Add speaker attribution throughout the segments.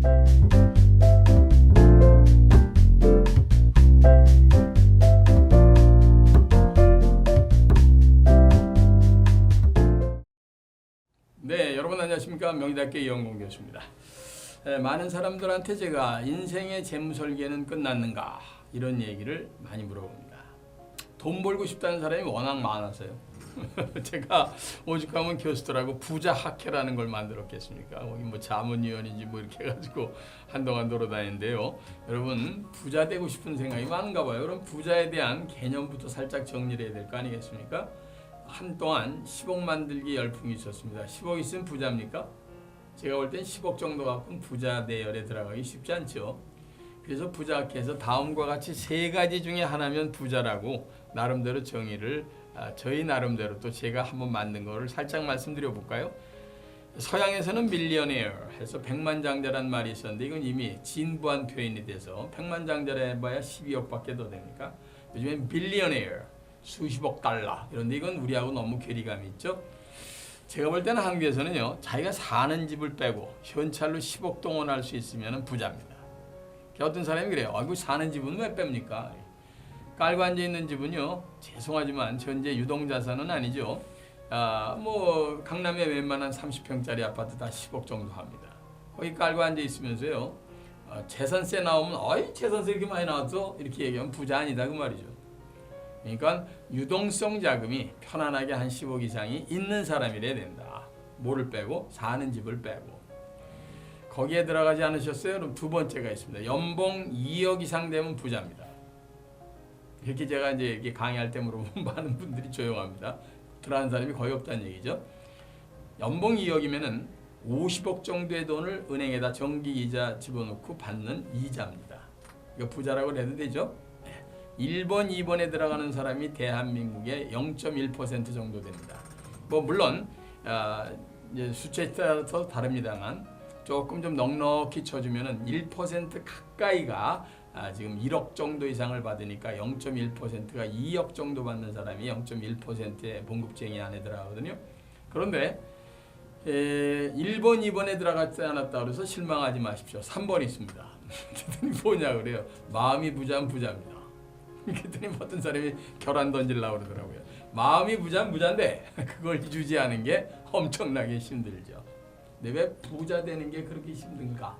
Speaker 1: 네, 여러분 안녕하십니까? 명의답게 이영공 교수입니다. 많은 사람들한테 제가 인생의 재무 설계는 끝났는가 이런 얘기를 많이 물어봅니다. 돈 벌고 싶다는 사람이 워낙 많아서요. 제가 오죽하면 교수들하고 부자 학회라는 걸 만들었겠습니까? 거기 뭐 자문위원인지 뭐 이렇게 해가지고 한동안 돌아다니는데요. 여러분 부자 되고 싶은 생각이 많은가 봐요. 그럼 부자에 대한 개념부터 살짝 정리를 해야 될 거 아니겠습니까? 한동안 10억 만들기 열풍이 있었습니다. 10억 있으면 부자입니까? 제가 볼 땐 10억 정도 갖고는 부자 대열에 들어가기 쉽지 않죠. 그래서 부자학회에서 다음과 같이 세 가지 중에 하나면 부자라고 나름대로 정의를 저희 나름대로 또 제가 한번 만든 거를 살짝 말씀드려 볼까요? 서양에서는 밀리어네어 해서 백만장자란 말이 있었는데 이건 이미 진부한 표현이 돼서 백만장자라 해봐야 12억밖에 더 됩니까? 요즘엔 빌리어네어 수십억 달러 이런데 이건 우리하고 너무 괴리감이 있죠. 제가 볼 때는 한국에서는요 자기가 사는 집을 빼고 현찰로 10억 동원할 수 있으면 부자입니다. 어떤 사람이 그래요. 아이고 사는 집은 왜 뺍니까? 깔고 앉아 있는 집은요 죄송하지만 현재 유동자산은 아니죠. 뭐 강남에 웬만한 30평짜리 아파트 다 10억 정도 합니다. 거기 깔고 앉아 있으면서요 재산세 나오면 어이 재산세 이렇게 많이 나왔어? 이렇게 얘기하면 부자 아니다 그 말이죠. 그러니까 유동성 자금이 편안하게 한 10억 이상이 있는 사람이래야 된다. 뭐를 빼고? 사는 집을 빼고. 거기에 들어가지 않으셨어요? 그럼 두 번째가 있습니다. 연봉 2억 이상 되면 부자입니다. 이렇게 제가 이제 이렇게 강의할 때 물어보면 많은 분들이 조용합니다. 들어가는 사람이 거의 없다는 얘기죠. 연봉 2억이면은 50억 정도의 돈을 은행에다 정기이자 집어넣고 받는 이자입니다. 이거 부자라고 해도 되죠? 1번, 2번에 들어가는 사람이 대한민국의 0.1% 정도 됩니다. 뭐 물론 이제 수치에 따라서 다릅니다만 조금 좀 넉넉히 쳐주면은 1% 가까이가 지금 1억 정도 이상을 받으니까 0.1%가 2억 정도 받는 사람이 0.1%의 봉급쟁이 안에 들어가거든요. 그런데 1번, 2번에 들어가지 않았다 그래서 실망하지 마십시오. 3번 있습니다. 뭐냐 그래요. 마음이 부자면 부자입니다. 그랬더니 어떤 사람이 결혼 던지려고 그러더라고요. 마음이 부자는 부자인데 그걸 유지하는 게 엄청나게 힘들죠. 근데 왜 부자 되는 게 그렇게 힘든가?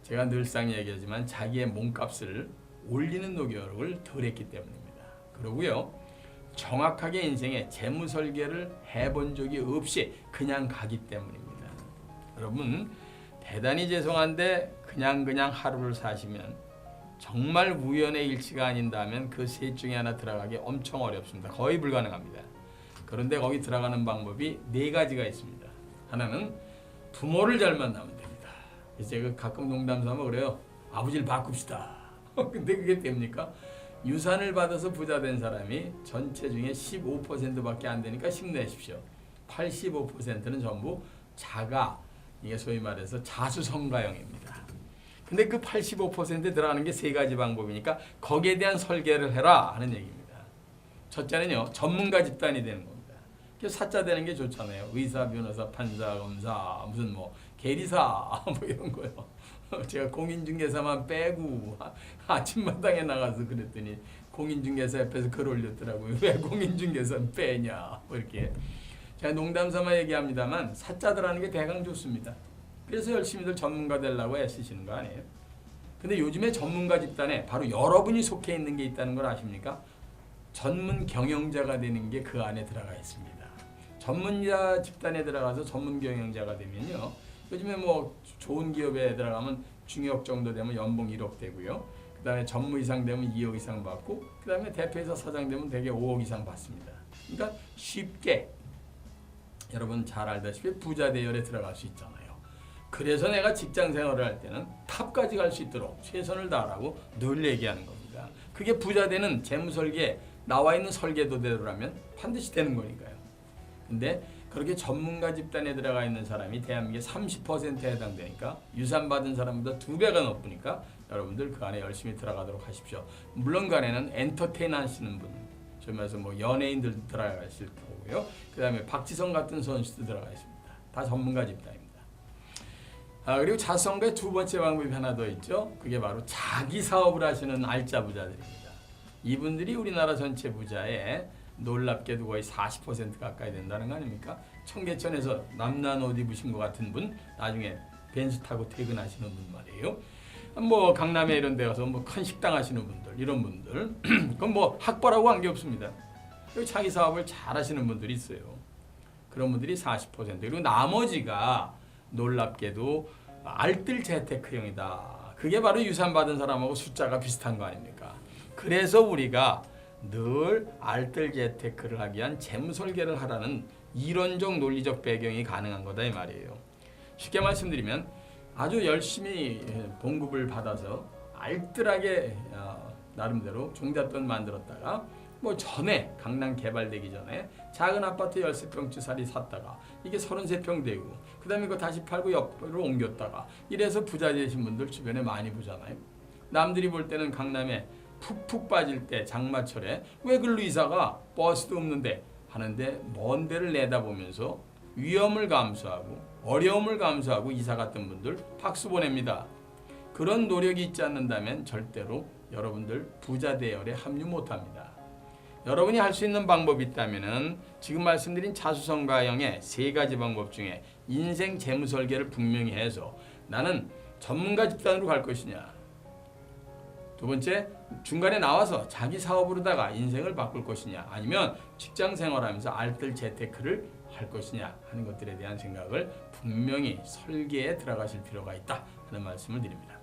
Speaker 1: 제가 늘상 얘기하지만 자기의 몸값을 올리는 노력을 덜 했기 때문입니다. 그러고요. 정확하게 인생의 재무 설계를 해본 적이 없이 그냥 가기 때문입니다. 여러분 대단히 죄송한데 그냥 하루를 사시면 정말 우연의 일치가 아닌다면 그 셋 중에 하나 들어가기 엄청 어렵습니다. 거의 불가능합니다. 그런데 거기 들어가는 방법이 네 가지가 있습니다. 하나는 부모를 잘 만나면 됩니다. 그래서 제가 가끔 농담 삼아 그래요. 아버지를 바꿉시다. 근데 그게 됩니까? 유산을 받아서 부자 된 사람이 전체 중에 15%밖에 안 되니까 힘내십시오. 85%는 전부 이게 소위 말해서 자수성가형입니다. 근데 그 85%에 들어가는 게 세 가지 방법이니까 거기에 대한 설계를 해라 하는 얘기입니다. 첫째는요 전문가 집단이 되는 겁니다. 사자 되는 게 좋잖아요. 의사, 변호사, 판사, 검사, 무슨 뭐 계리사 뭐 이런 거요. 제가 공인중개사만 빼고 아침마당에 나가서 그랬더니 공인중개사 옆에서 글 올렸더라고요. 왜 공인중개사는 빼냐 뭐 이렇게. 제가 농담삼아 얘기합니다만 사자들 하는 게 대강 좋습니다. 그래서 열심히들 전문가 되려고 애쓰시는 거 아니에요? 근데 요즘에 전문가 집단에 바로 여러분이 속해 있는 게 있다는 걸 아십니까? 전문 경영자가 되는 게 그 안에 들어가 있습니다. 전문자 집단에 들어가서 전문 경영자가 되면요. 요즘에 뭐 좋은 기업에 들어가면 중역 정도 되면 연봉 1억 되고요. 그 다음에 전무 이상 되면 2억 이상 받고 그 다음에 대표이사 사장 되면 대개 5억 이상 받습니다. 그러니까 쉽게 여러분 잘 알다시피 부자 대열에 들어갈 수 있잖아요. 그래서 내가 직장 생활을 할 때는 탑까지 갈 수 있도록 최선을 다하라고 늘 얘기하는 겁니다. 그게 부자 되는 재무 설계 나와 있는 설계도대로라면 반드시 되는 거니까요. 근데 그렇게 전문가 집단에 들어가 있는 사람이 대한민국의 30%에 해당되니까 유산 받은 사람보다 2배가 높으니까 여러분들 그 안에 열심히 들어가도록 하십시오. 물론 그 안에는 엔터테인 하시는 분, 저희 말해서 뭐 연예인들 들어가 있을 거고요. 그 다음에 박지성 같은 선수도 들어가 있습니다. 다 전문가 집단입니다. 그리고 자수성가의 두 번째 방법이 하나 더 있죠. 그게 바로 자기 사업을 하시는 알짜 부자들입니다. 이분들이 우리나라 전체 부자의 놀랍게도 거의 40% 가까이 된다는 거 아닙니까? 청계천에서 남난 옷 입으신 것 같은 분, 나중에 벤츠 타고 퇴근하시는 분 말이에요. 뭐 강남에 이런 데 가서 뭐 큰 식당 하시는 분들, 이런 분들 그건 뭐 학벌하고 관계없습니다. 그리고 자기 사업을 잘 하시는 분들이 있어요. 그런 분들이 40%, 그리고 나머지가 놀랍게도 알뜰 재테크형이다. 그게 바로 유산 받은 사람하고 숫자가 비슷한 거 아닙니까? 그래서 우리가 늘 알뜰 재테크를 하기 위한 재무 설계를 하라는 이론적 논리적 배경이 가능한 거다 이 말이에요. 쉽게 말씀드리면 아주 열심히 봉급을 받아서 알뜰하게 나름대로 종잣돈 만들었다가 뭐 전에 강남 개발되기 전에 작은 아파트 13평짜리 샀다가 이게 33평 되고 그 다음에 이거 다시 팔고 옆으로 옮겼다가 이래서 부자 되신 분들 주변에 많이 보잖아요. 남들이 볼 때는 강남에 푹푹 빠질 때 장마철에 왜 글로 이사가 버스도 없는데 하는데 먼 데를 내다보면서 위험을 감수하고 어려움을 감수하고 이사 갔던 분들 박수 보냅니다. 그런 노력이 있지 않는다면 절대로 여러분들 부자 대열에 합류 못합니다. 여러분이 할 수 있는 방법이 있다면 지금 말씀드린 자수성가형의 3가지 방법 중에 인생 재무 설계를 분명히 해서 나는 전문가 집단으로 갈 것이냐, 두 번째 중간에 나와서 자기 사업으로다가 인생을 바꿀 것이냐, 아니면 직장 생활하면서 알뜰 재테크를 할 것이냐 하는 것들에 대한 생각을 분명히 설계에 들어가실 필요가 있다 하는 말씀을 드립니다.